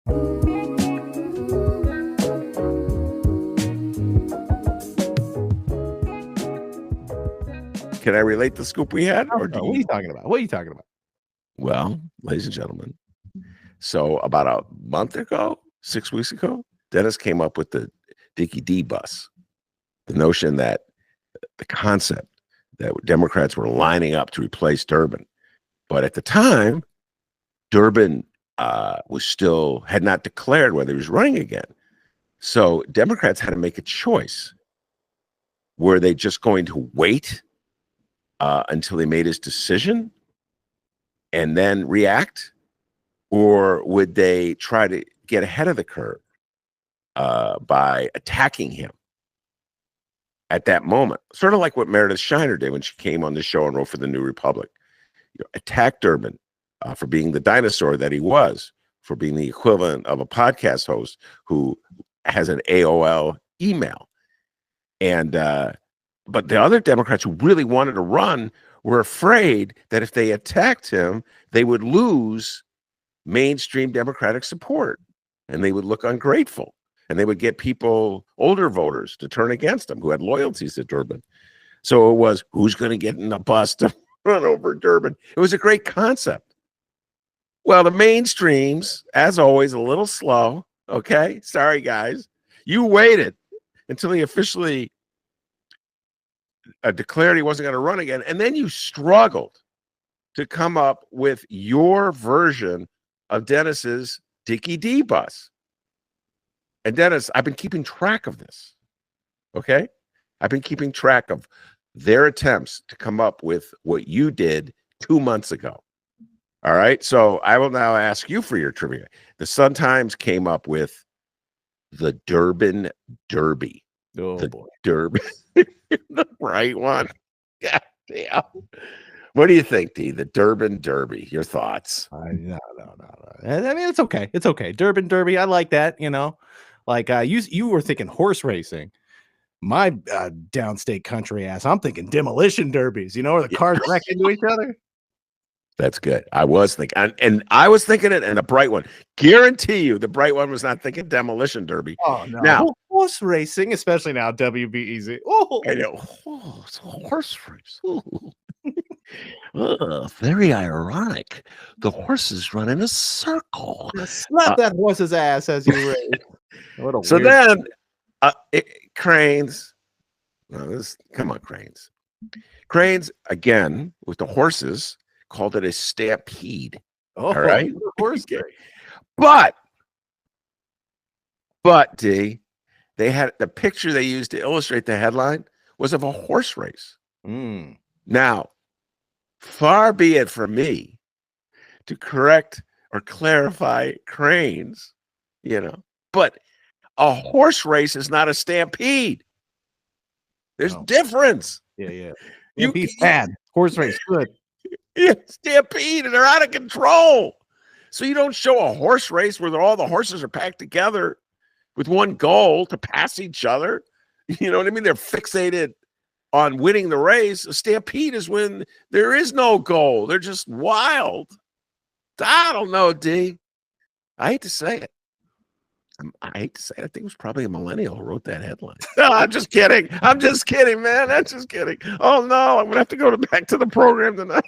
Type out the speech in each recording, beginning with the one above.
Can I relate the scoop we had? Or what are you talking about? What are you talking about? Well, ladies and gentlemen, so about a month ago, 6 weeks ago, Dennis came up with the Dickie D bus. The notion that the concept that Democrats were lining up to replace Durbin. But at the time, Durbin had not declared whether he was running again. So Democrats had to make a choice. Were they just going to wait until he made his decision and then react? Or would they try to get ahead of the curve by attacking him at that moment? Sort of like what Meredith Shiner did when she came on the show and wrote for the New Republic. Attack Durbin for being the dinosaur that he was, for being the equivalent of a podcast host who has an AOL email. And but the other Democrats who really wanted to run were afraid that if they attacked him, they would lose mainstream Democratic support and they would look ungrateful and they would get people, older voters, to turn against him who had loyalties to Durbin. So it was, who's going to get in the bus to run over Durbin? It was a great concept. Well, the mainstreams, as always, a little slow. Okay, sorry guys, you waited until he officially declared he wasn't going to run again, and then you struggled to come up with your version of Dennis's Dickie D bus. And Dennis, I've been keeping track of this. Okay, I've been keeping track of their attempts to come up with what you did 2 months ago. All right, so I will now ask you for your trivia. The Sun-Times came up with the Durbin Derby. Oh, the boy. Durbin, the right one. God damn. What do you think, D? The Durbin Derby. Your thoughts? No. I mean, it's okay. It's okay. Durbin Derby. I like that. You know, like you were thinking horse racing. My downstate country ass, I'm thinking demolition derbies. You know, where the cars wreck into each other. That's good. I was thinking, and I was thinking it, and a bright one. Guarantee you, the bright one was not thinking demolition derby. Oh no! Now horse racing, especially now, WBEZ. Oh, I know. Oh, it's a horse race. Very ironic. The horses run in a circle. Slap that horse's ass as you race. So then, Cranes. Come on, Cranes. Cranes again with the horses. Called it a stampede. Oh, all right. Horse game. But D, they had the picture they used to illustrate the headline was of a horse race. Now, far be it from me to correct or clarify Cranes, but a horse race is not a stampede. There's difference. Yeah. Stampede's bad. Horse race, good. Yeah, stampede, and they're out of control. So you don't show a horse race where all the horses are packed together with one goal to pass each other. You know what I mean? They're fixated on winning the race. A stampede is when there is no goal. They're just wild. I don't know, D. I hate to say it. I hate to say it. I think it was probably a millennial who wrote that headline. No, I'm just kidding. I'm just kidding, man. I'm just kidding. Oh, no. I'm going to have to go back to the program tonight.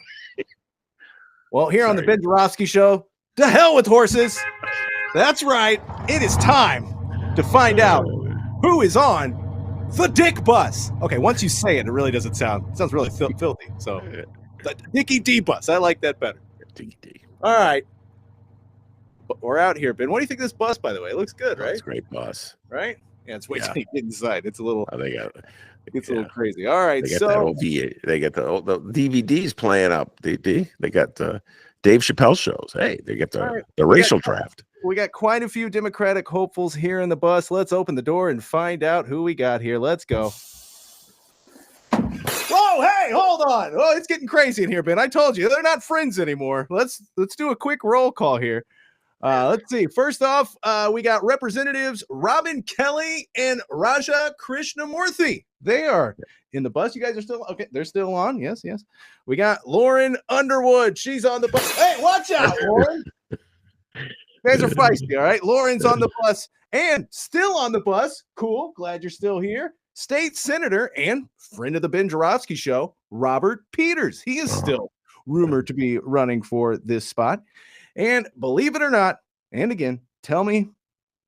Well, here on the Ben Joravsky Show, to hell with horses. That's right. It is time to find out who is on the Dick Bus. Okay, once you say it, it really doesn't sounds really filthy. So, the Dickie D Bus. I like that better. Dickie D. All right. We're out here, Ben. What do you think of this bus, by the way? It looks good, right? It's a great bus. Right? Yeah, it's way too inside. It's a little it's a little crazy. All right. They got the DVDs playing up, DD. They got the Dave Chappelle shows. Hey, they get the racial draft. We got quite a few Democratic hopefuls here in the bus. Let's open the door and find out who we got here. Let's go. Whoa, hey, hold on. Oh, it's getting crazy in here, Ben. I told you, they're not friends anymore. Let's do a quick roll call here. Let's see. First off, we got Representatives Robyn Kelly and Raja Krishnamurthy. They are in the bus. You guys are still okay. They're still on. Yes. We got Lauren Underwood. She's on the bus. Hey, watch out, Lauren. guys are feisty, all right? Lauren's on the bus and still on the bus. Cool. Glad you're still here. State Senator and friend of the Ben Joravsky Show, Robert Peters. He is still rumored to be running for this spot. And believe it or not, and again, tell me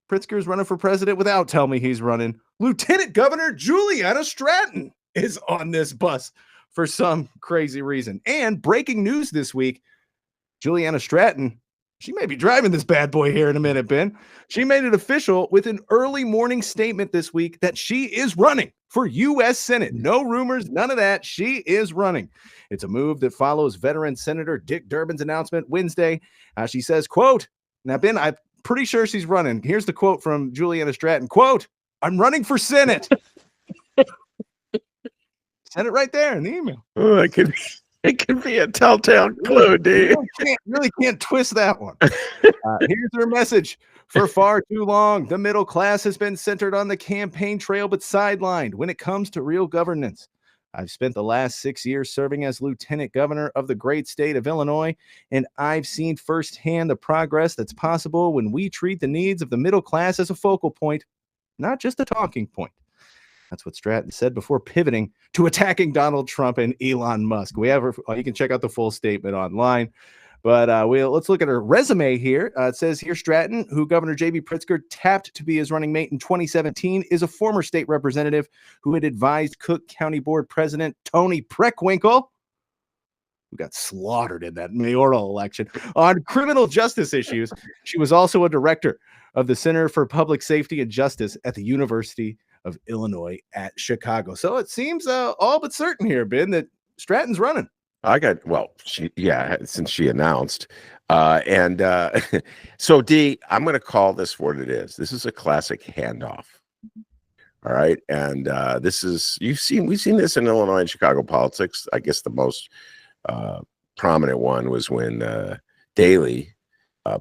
Pritzker's running for president without tell me he's running. Lieutenant Governor Juliana Stratton is on this bus for some crazy reason. And breaking news this week, Juliana Stratton, she may be driving this bad boy here in a minute, Ben. She made it official with an early morning statement this week that she is running for U.S. Senate. No rumors, none of that. She is running. It's a move that follows veteran Senator Dick Durbin's announcement Wednesday. She says, quote, now, Ben, I'm pretty sure she's running. Here's the quote from Juliana Stratton, quote, I'm running for Senate. Said it right there in the email. Oh, it could be a telltale clue, dude. Really can't twist that one. Here's her message. For far too long, the middle class has been centered on the campaign trail, but sidelined when it comes to real governance. I've spent the last 6 years serving as lieutenant governor of the great state of Illinois, and I've seen firsthand the progress that's possible when we treat the needs of the middle class as a focal point, not just a talking point. That's what Stratton said before pivoting to attacking Donald Trump and Elon Musk. You can check out the full statement online. But let's look at her resume here. It says here, Stratton, who Governor J.B. Pritzker tapped to be his running mate in 2017, is a former state representative who had advised Cook County Board President Tony Preckwinkle, who got slaughtered in that mayoral election, on criminal justice issues. She was also a director of the Center for Public Safety and Justice at the University of Illinois at Chicago. So it seems all but certain here, Ben, that Stratton's running. Since she announced. So D, I'm going to call this what it is. This is a classic handoff. All right. And we've seen this in Illinois and Chicago politics. I guess the most prominent one was when Daley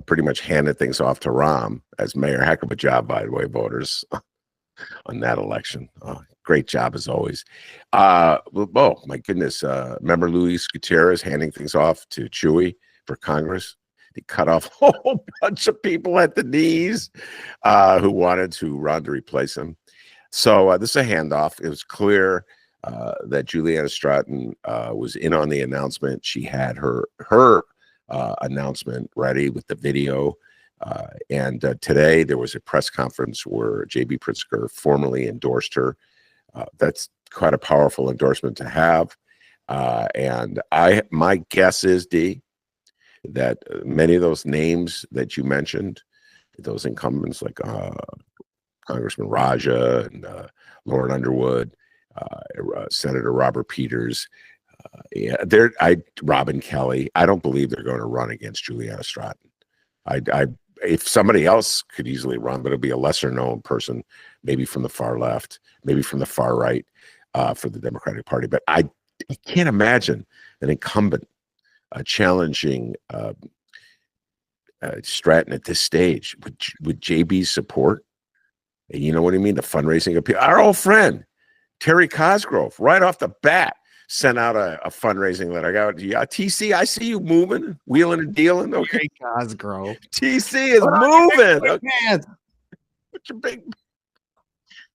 pretty much handed things off to Rahm as mayor. Heck of a job, by the way, voters, on that election. Great job as always. Oh my goodness. Remember Luis Gutierrez handing things off to Chewy for Congress? They cut off a whole bunch of people at the knees who wanted to run to replace him. So this is a handoff. It was clear that Juliana Stratton was in on the announcement. She had her announcement ready with the video. And today there was a press conference where J.B. Pritzker formally endorsed her. That's quite a powerful endorsement to have. And my guess is, D, that many of those names that you mentioned, those incumbents like Congressman Raja and Lauren Underwood, Senator Robert Peters, Robyn Kelly, I don't believe they're going to run against Juliana Stratton. If somebody else could easily run, but it'll be a lesser known person, maybe from the far left, maybe from the far right for the Democratic Party. But I can't imagine an incumbent challenging Stratton at this stage with JB's support. And you know what I mean? The fundraising appeal. Our old friend, Terry Cosgrove, right off the bat, sent out a fundraising letter. I got TC. I see you moving, wheeling and dealing. Okay, Cosgrove. TC is moving. What's your big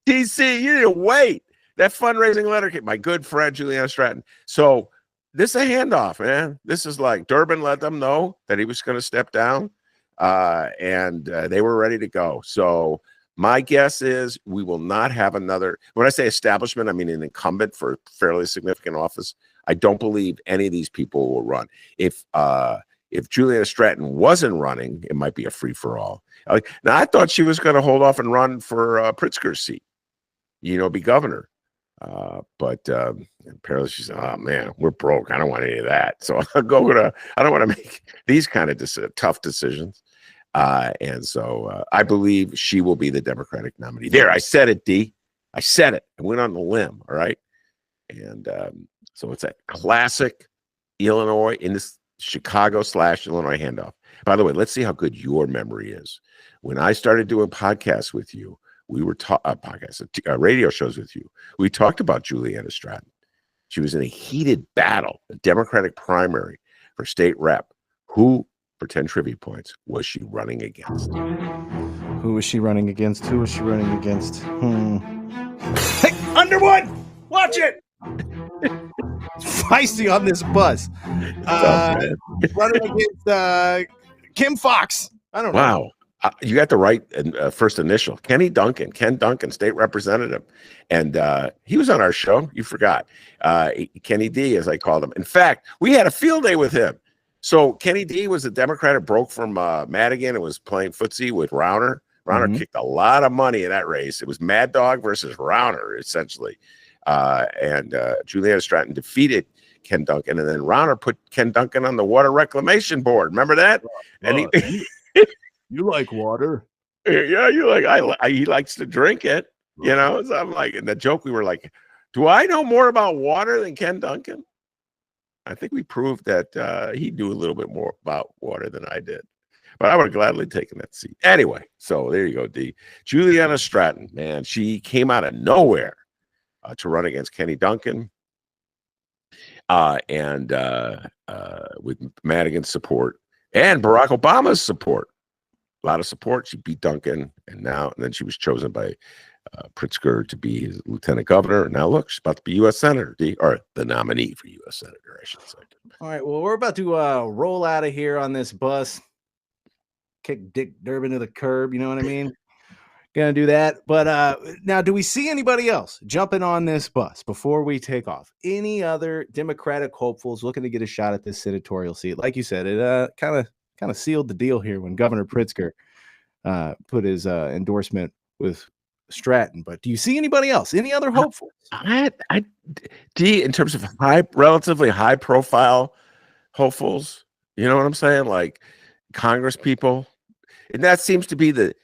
TC? You need to wait. That fundraising letter came. My good friend Juliana Stratton. So this is a handoff, man. This is like Durbin let them know that he was going to step down, and they were ready to go. So my guess is we will not have another. When I say establishment, I mean an incumbent for a fairly significant office. I don't believe any of these people will run. If Juliana Stratton wasn't running, it might be a free for all. Now I thought she was going to hold off and run for Pritzker's seat, be governor. But apparently she said, "Oh man, we're broke. I don't want any of that." So I don't want to make these kind of tough decisions. And so I believe she will be the Democratic nominee. There, I said it, D. I said it. I went on the limb, all right? And so it's a classic Illinois in this Chicago/Illinois handoff. By the way, let's see how good your memory is. When I started doing podcasts with you, we were radio shows with you. We talked about Juliana Stratton. She was in a heated battle, a Democratic primary for state rep. Who for 10 trivia points was she running against? Who was she running against? Who was she running against? Hey, Underwood! Watch it! Feisty on this bus. Running against Kim Fox. I don't know. Wow. You got the right first initial. Ken Duncan, state representative. And he was on our show. You forgot. Kenny D, as I called him. In fact, we had a field day with him. So Kenny D was a Democrat that broke from Madigan and was playing footsie with Rauner. Rauner kicked a lot of money in that race. It was Mad Dog versus Rauner, essentially. And Juliana Stratton defeated Ken Duncan. And then Rauner put Ken Duncan on the Water Reclamation Board. Remember that? And you like water? Yeah, you like he likes to drink it, you know. So I'm like, and the joke we were like, do I know more about water than Ken Duncan? I think we proved that he knew a little bit more about water than I did, but I would have gladly taken that seat anyway. So there you go, D. Juliana Stratton, man, she came out of nowhere to run against Kenny Duncan, and with Madigan's support and Barack Obama's support. A lot of support. She beat Duncan, and then she was chosen by Pritzker to be his lieutenant governor. And now look, she's about to be U.S. Senator, or the nominee for U.S. Senator, I should say. All right, well, we're about to roll out of here on this bus, kick Dick Durbin to the curb, you know what I mean? Gonna do that. But now, do we see anybody else jumping on this bus before we take off? Any other Democratic hopefuls looking to get a shot at this senatorial seat? Like you said, it kind of sealed the deal here when Governor Pritzker put his endorsement with Stratton. But do you see anybody else? Any other hopefuls? In terms of relatively high profile hopefuls, you know what I'm saying? Like Congress people, and that seems to be the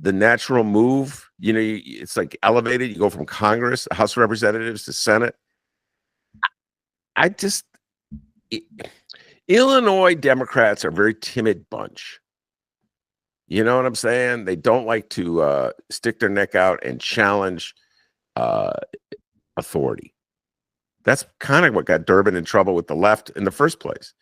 natural move. You know, it's like elevated. You go from Congress, House of Representatives, to Senate. Illinois Democrats are a very timid bunch. You know what I'm saying? They don't like to stick their neck out and challenge authority. That's kind of what got Durbin in trouble with the left in the first place.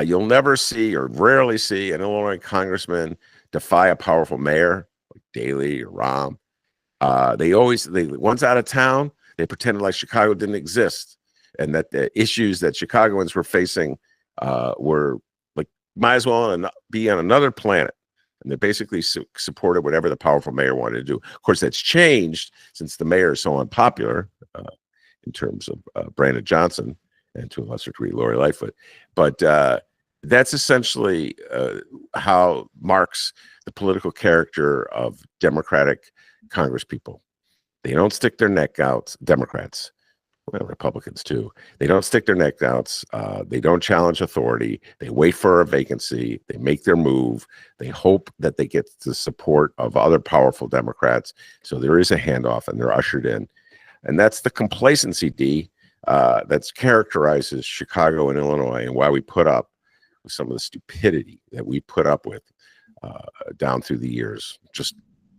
You'll never see, or rarely see, an Illinois congressman defy a powerful mayor like Daley or Rahm. Once out of town, they pretended like Chicago didn't exist, and that the issues that Chicagoans were facing were like might as well be on another planet. And they basically supported whatever the powerful mayor wanted to do. Of course, that's changed since the mayor is so unpopular in terms of Brandon Johnson and to a lesser degree Lori Lightfoot. But that's essentially how marks the political character of Democratic Congresspeople. They don't stick their neck out, Democrats. Well, Republicans too. They don't stick their neck outs. They don't challenge authority. They wait for a vacancy. They make their move. They hope that they get the support of other powerful Democrats. So there is a handoff, and they're ushered in. And that's the complacency, D, that characterizes Chicago and Illinois, and why we put up with some of the stupidity that we put up with down through the years. Just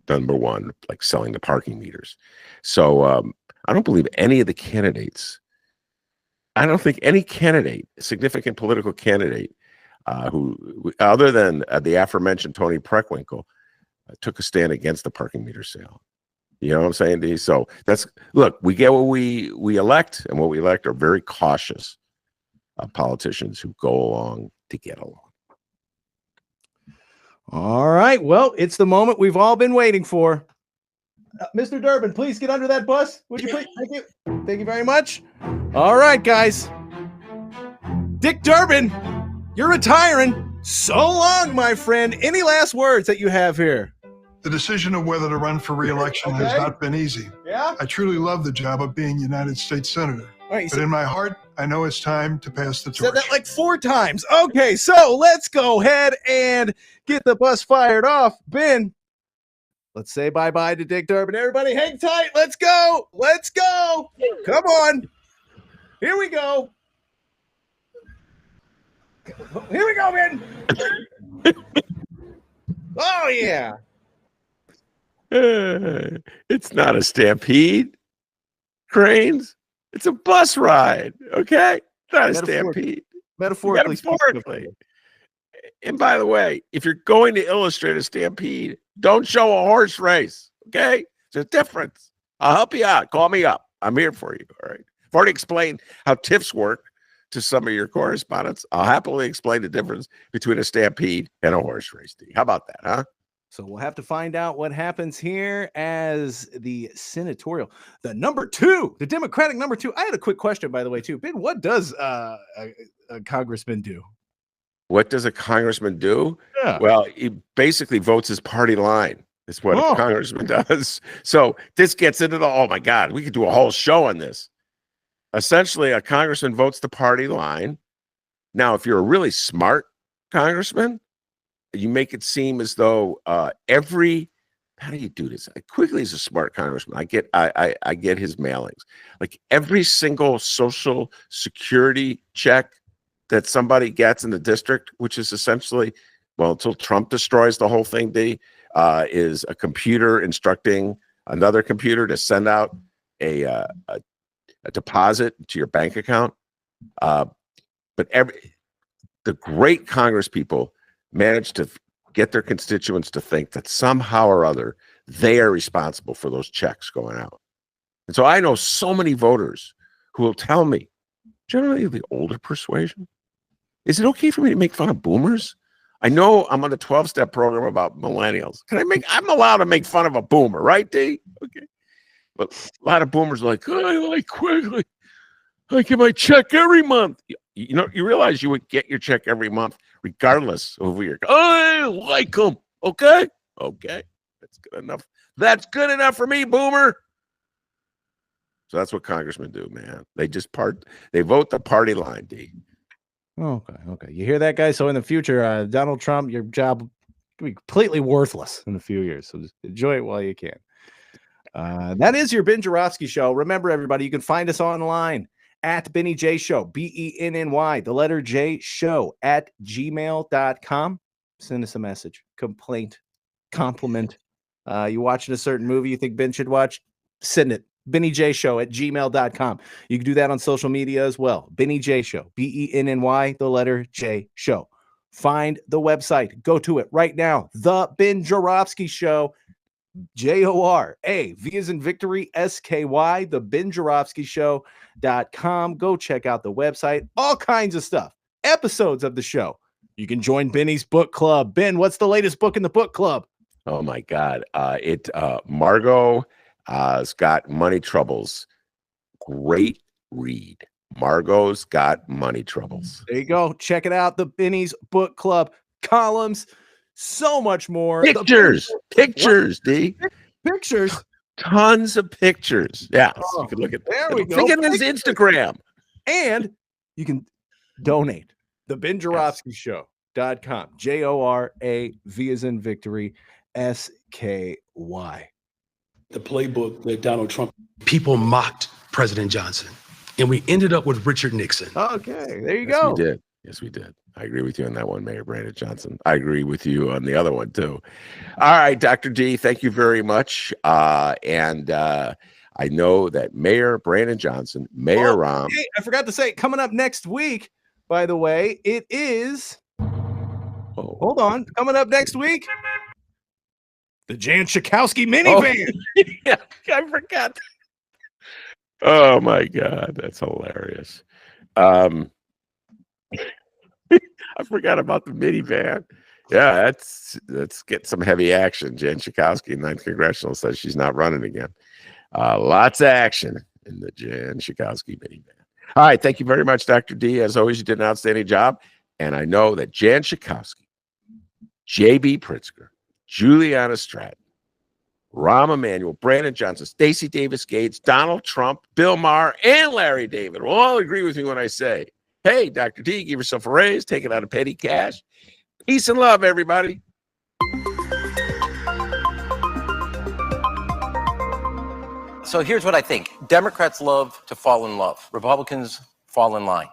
number one, like selling the parking meters. So I don't believe any of the candidates. I don't think any candidate, significant political candidate, who other than the aforementioned Tony Preckwinkle, took a stand against the parking meter sale. You know what I'm saying, D? So look, we get what we elect, and what we elect are very cautious politicians who go along to get along. All right. Well, it's the moment we've all been waiting for. Mr. Durbin, please get under that bus. Would you please? Thank you. Thank you very much. All right, guys. Dick Durbin, you're retiring. So long, my friend. Any last words that you have here? The decision of whether to run for re-election has not been easy. Yeah? I truly love the job of being United States Senator. Right, but in my heart, I know it's time to pass the torch. Said that like 4 times. Okay, so let's go ahead and get the bus fired off. Ben, let's say bye-bye to Dick Durbin. Everybody hang tight. Let's go. Let's go. Come on. Here we go. Here we go, Ben. Oh, yeah. It's not a stampede, Cranes. It's a bus ride, okay? Not a stampede. Metaphorically. And by the way, if you're going to illustrate a stampede, don't show a horse race. Okay? There's a difference. I'll help you out. Call me up. I'm here for you. All right. I've already explained how TIFs work to some of your correspondents. I'll happily explain the difference between a stampede and a horse race. How about that, huh? So we'll have to find out what happens here as the senatorial, the number 2, the Democratic number 2. I had a quick question, by the way, too. Ben, what does a congressman do? What does a congressman do? Yeah. Well, he basically votes his party line. Is what a congressman does. So this gets into oh my God, we could do a whole show on this. Essentially, a congressman votes the party line. Now, if you're a really smart congressman, you make it seem as though how do you do this? Quigley is a smart congressman. I get his mailings. Like every single Social Security check that somebody gets in the district, which is essentially, well, until Trump destroys the whole thing, is a computer instructing another computer to send out a deposit to your bank account. But the great Congress people managed to get their constituents to think that somehow or other they are responsible for those checks going out. And so I know so many voters who will tell me, generally the older persuasion, is it okay for me to make fun of boomers? I know I'm on the 12-step program about millennials. I'm allowed to make fun of a boomer, right, D? Okay. But a lot of boomers are like, I like Quigley. I get my check every month. You realize you would get your check every month, regardless of who you're. I like them. Okay. That's good enough. That's good enough for me, boomer. So that's what congressmen do, man. They vote the party line, D. Okay. You hear that, guys? So in the future, Donald Trump, your job will be completely worthless in a few years. So just enjoy it while you can. That is your Ben Joravsky Show. Remember, everybody, you can find us online at BennyJShow, BENNY, the letter J show at gmail.com. Send us a message, complaint, compliment. You watching a certain movie you think Ben should watch? Send it. BennyJShow at gmail.com. You can do that on social media as well. BennyJShow, BENNY, the letter J show. Find the website. Go to it right now. The Ben Joravsky Show. JORA, V as in victory, SKY, the BenJoravskyShow.com. Go check out the website. All kinds of stuff. Episodes of the show. You can join Benny's book club. Ben, what's the latest book in the book club? Oh my God. Margot has got money troubles. Great read. Margot's got money troubles. There you go. Check it out. The Benny's book club columns. So much more. Pictures, D. Pictures. Tons of pictures. Yeah, so you can look at that. There we go. Think of his Instagram. And you can donate. The BenJoravskyShow.com. JORA, V as in victory, SKY. The playbook that Donald Trump, people mocked President Johnson, and we ended up with Richard Nixon. Okay, there you go. Yes, we did. I agree with you on that one, Mayor Brandon Johnson. I agree with you on the other one, too. All right, Dr. D, thank you very much. And I know that Mayor Brandon Johnson, Mayor Rahm. Hey, I forgot to say, coming up next week, by the way, it is. Hold on. Coming up next week, the Jan Schakowsky minivan. Yeah, I forgot. Oh, my God. That's hilarious. I forgot about the minivan. Yeah, let's get some heavy action. Jen Schakowsky, 9th Congressional, says she's not running again. Lots of action in the Jen Schakowsky minivan. All right, thank you very much, Dr. D. As always, you did an outstanding job. And I know that Jan Schakowsky, J.B. Pritzker, Juliana Stratton, Rahm Emanuel, Brandon Johnson, Stacey Davis Gates, Donald Trump, Bill Maher, and Larry David will all agree with me when I say, hey, Dr. D, give yourself a raise, take it out of petty cash. Peace and love, everybody. So here's what I think. Democrats love to fall in love. Republicans fall in line.